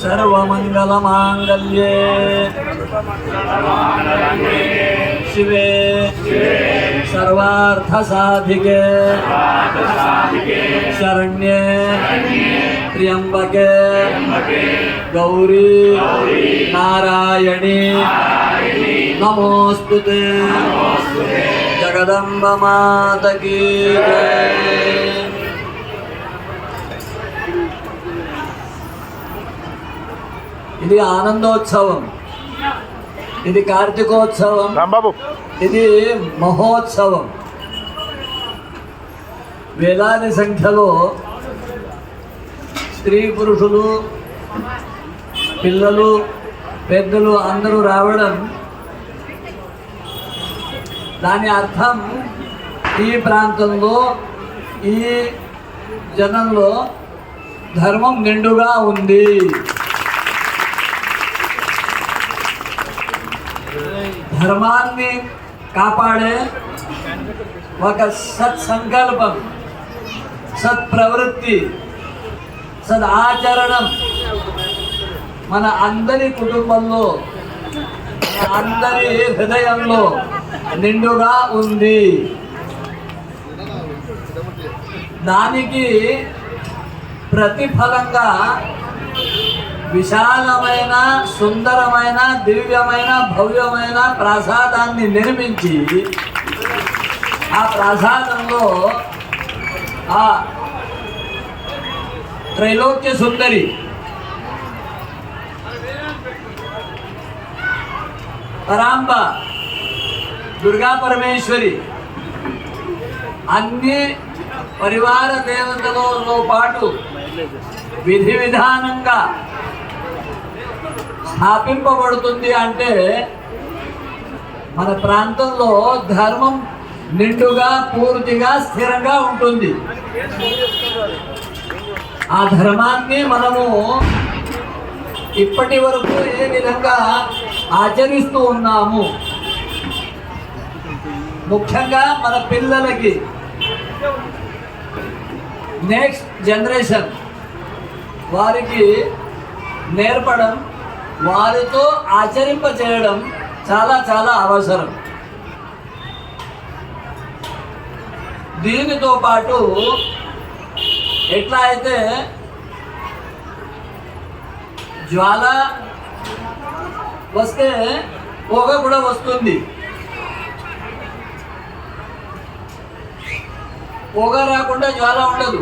सर्वमंगलमांगल्ये शिवे सर्वार्थसाधिके शरण्ये त्र्यंबके गौरी नारायणी नमोस्तुते जगदम्ब माता की जय। ఇది ఆనందోత్సవం, ఇది కార్తీకోత్సవం, ఇది మహోత్సవం. వేలాది సంఖ్యలో స్త్రీ పురుషులు పిల్లలు పెద్దలు అందరూ రావడం, దాని అర్థం ఈ ప్రాంతంలో ఈ జనంలో ధర్మం నిండుగా ఉంది. ధర్మాన్ని కాపాడే ఒక సత్సంకల్పం, సత్ప్రవృత్తి, సదాచరణం మన అందరి కుటుంబంలో, మన అందరి హృదయంలో నిండుగా ఉంది. దానికి ప్రతిఫలంగా విశాలమైన సుందరమైన దివ్యమైన భవ్యమైన ప్రసాదాన్ని నిర్మించి ఆ ప్రసాదంలో ఆ త్రైలోక్య సుందరి పరాంబ దుర్గా పరమేశ్వరి అన్ని పరివార దేవతలతో పాటు విధి విధానంగా స్థాపింపబడుతుంది. అంటే మన ప్రాంతంలో ధర్మం నిండుగా పూర్తిగా స్థిరంగా ఉంటుంది. ఆ ధర్మాన్ని మనము ఇప్పటి వరకు ఏ విధంగా ఆచరిస్తూ ఉన్నాము, ముఖ్యంగా మన పిల్లలకి, నెక్స్ట్ జనరేషన్ వారికి నేర్పడం, వారితో ఆచరింపచేయడం చాలా చాలా అవసరం. దీనితో పాటు ఎట్లా అయితే జ్వాల వస్తే పొగ కూడా వస్తుంది, పొగ రాకుండా జ్వాల ఉండదు.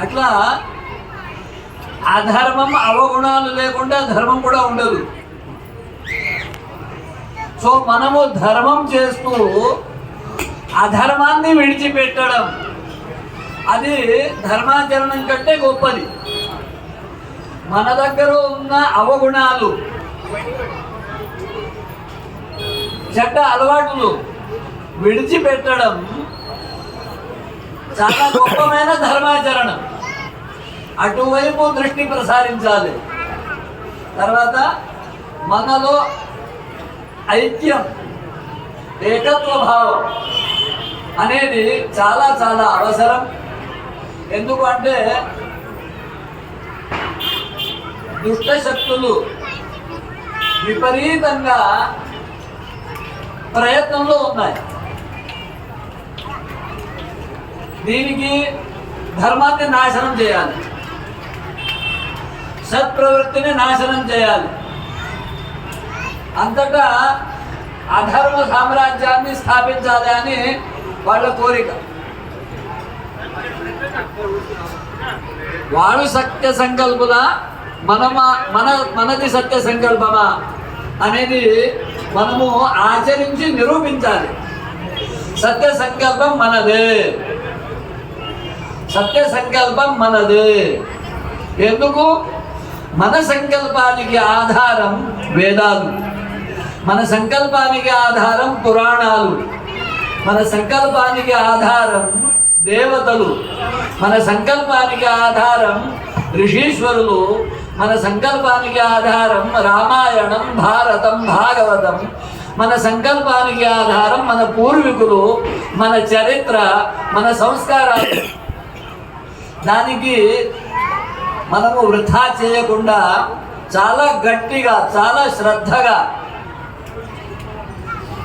అట్లా అధర్మం అవగుణాలు లేకుండా ధర్మం కూడా ఉండదు. సో మనము ధర్మం చేస్తూ అధర్మాన్ని విడిచిపెట్టడం, అది ధర్మాచరణం కంటే గొప్పది. మన దగ్గర ఉన్న అవగుణాలు, చెడ్డ అలవాట్లు విడిచిపెట్టడం చాలా గొప్పమైన ధర్మాచరణం. అటువైపు దృష్టి ప్రసారించాలి. తర్వాత మనలో ఐక్యం, ఏకత్వ భావం అనేది చాలా చాలా అవసరం. ఎందుకంటే దుష్ట శక్తులు విపరీతంగా ప్రయత్నంలో ఉన్నాయి. దీనికి ధర్మాన్ని నాశనం చేయాలి, సత్ప్రవృత్తిని నాశనం చేయాలి, అంతటా అధర్మ సామ్రాజ్యాన్ని స్థాపించాలి అని వాళ్ళ కోరిక. వాడు సత్య సంకల్పుల మనది సత్య సంకల్పమా అనేది మనము ఆచరించి నిరూపించాలి. సత్య సంకల్పం మనదే, సత్య సంకల్పం మనదే. ఎందుకు? మన సంకల్పానికి ఆధారం వేదాలు, మన సంకల్పానికి ఆధారం పురాణాలు, మన సంకల్పానికి ఆధారం దేవతలు, మన సంకల్పానికి ఆధారం ఋషీశ్వరులు, మన సంకల్పానికి ఆధారం రామాయణం, భారతం, భాగవతం, మన సంకల్పానికి ఆధారం మన పూర్వీకులు, మన చరిత్ర, మన సంస్కారాలు. దానికి మనము వృథా చేయకుండా చాలా గట్టిగా, చాలా శ్రద్ధగా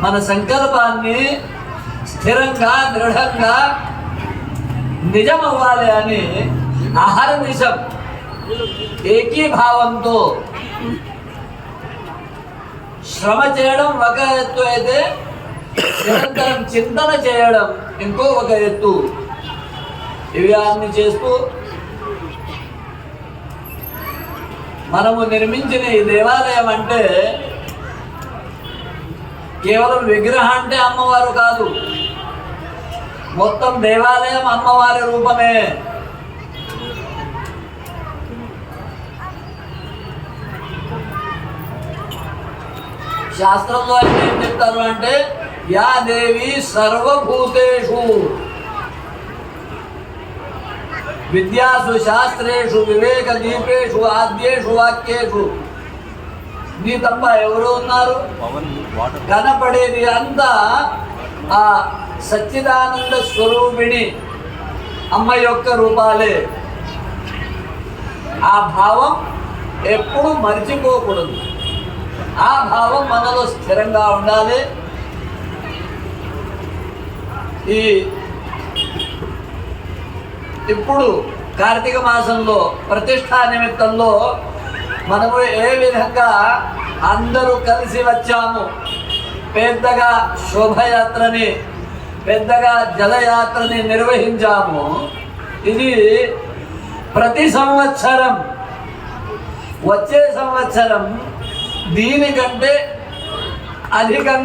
మన సంకల్పాన్ని స్థిరంగా, దృఢంగా నిజమవ్వాలి అని అహర్నిశం ఏకీభావంతో శ్రమ చేయడం ఒక ఎత్తు అయితే, నిరంతరం చింతన చేయడం ఇంకో ఒక ఎత్తు. ఇవి అన్ని చేస్తూ మనము నిర్మించిన ఈ దేవాలయం అంటే కేవలం విగ్రహం అంటే అమ్మవారు కాదు, మొత్తం దేవాలయం అమ్మవారి రూపమే. శాస్త్రంలో అయితే ఏం చెప్తారు అంటే, యా దేవి సర్వభూతేషు విద్యాసు శాస్త్రేషు వివేక దీపేషు ఆద్యేషు వాక్యేషు. నీ తప్ప ఎవరు ఉన్నారు? కనపడేది అంతా ఆ సచ్చిదానంద స్వరూపిణి అమ్మ యొక్క రూపాలే. ఆ భావం ఎప్పుడు మర్చిపోకూడదు. ఆ భావం మనలో స్థిరంగా ఉండాలి. ఇప్పుడు కార్తీక మాసంలో ప్రతిష్ఠా నిమిత్తంలో మనము ఏ విధంగా అందరూ కలిసి వచ్చాము, పెద్దగా శోభయాత్రని, పెద్దగా జలయాత్రని నిర్వహించాము. ఇది ప్రతి సంవత్సరం, వచ్చే సంవత్సరం దీనికంటే అధికంగా